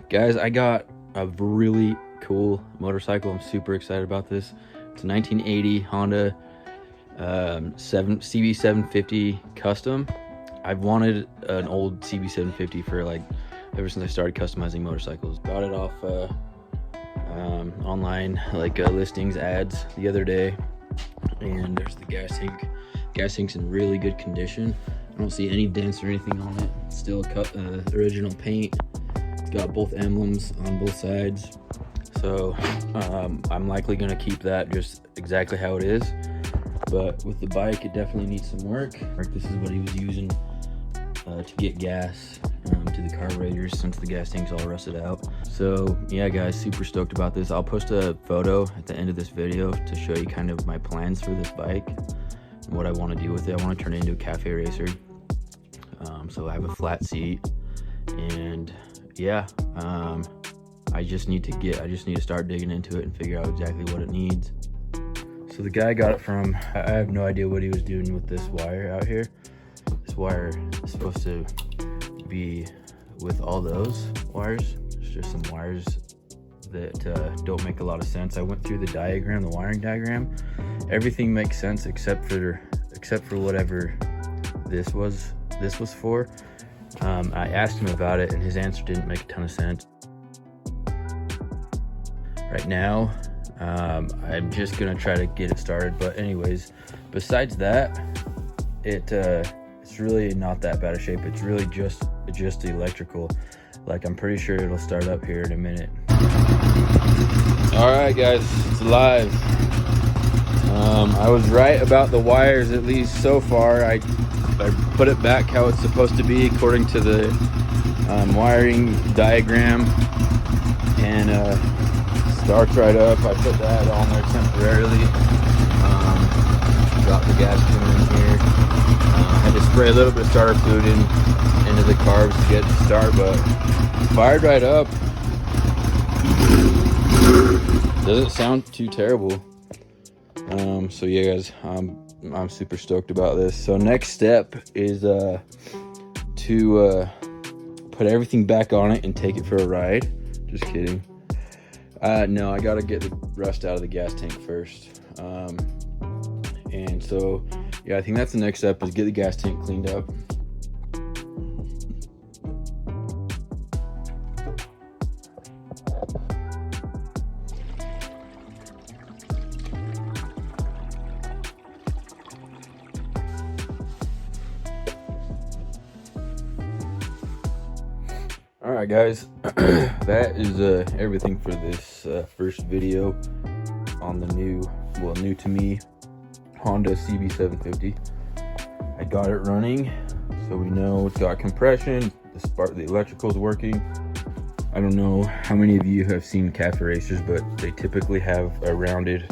Guys, I got a really cool motorcycle. I'm super excited about this. It's a 1980 Honda CB750 custom. I've wanted an old CB750 for like ever since I started customizing motorcycles. Got it off online, like listings, ads the other day, and there's the gas tank. Gas tank's in really good condition. I don't see any dents or anything on it. It's still original paint. It's got both emblems on both sides, so I'm likely gonna keep that just exactly how it is. But with the bike, it definitely needs some work. This is what he was using to get gas to the carburetors, since the gas tank's all rusted out. So yeah guys, super stoked about this. I'll post a photo at the end of this video to show you kind of my plans for this bike and what I want to do with it. I want to turn it into a cafe racer. So I have a flat seat, and yeah, I just need to start digging into it and figure out exactly what it needs. So the guy I got it from, I have no idea what he was doing with this wire out here. This wire is supposed to be with all those wires. It's just some wires that don't make a lot of sense. I went through the diagram, the wiring diagram. Everything makes sense except for whatever this was for. I asked him about it, and his answer didn't make a ton of sense. Right now, I'm just gonna try to get it started. But anyways, besides that, it's really not that bad of shape. It's really just the electrical. Like, I'm pretty sure it'll start up here in a minute. All right guys, it's live. I was right about the wires, at least so far. I put it back how it's supposed to be according to the wiring diagram, and starts right up. I put that on there temporarily. Got the gas tuner in here. I had to spray a little bit of starter fluid into the carbs to get it to start, but fired right up. Doesn't sound too terrible. So yeah guys, I'm super stoked about this. So next step is to put everything back on it and take it for a ride. Just kidding. No, I gotta get the rust out of the gas tank first. And so yeah, I think that's the next step, is get the gas tank cleaned up. All right guys, that is everything for this first video on the new to me Honda CB750. I got it running, so we know it's got compression. The electrical's working. I don't know how many of you have seen cafe racers, but they typically have a rounded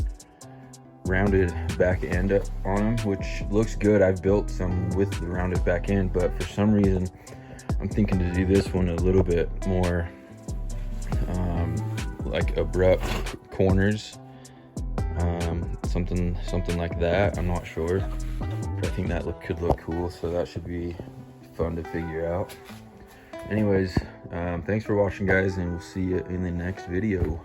back end on them, which looks good. I've built some with the rounded back end, but for some reason I'm thinking to do this one a little bit more like abrupt corners, something like that. I'm not sure, but I think that could look cool, so that should be fun to figure out. Anyways, thanks for watching guys, and we'll see you in the next video.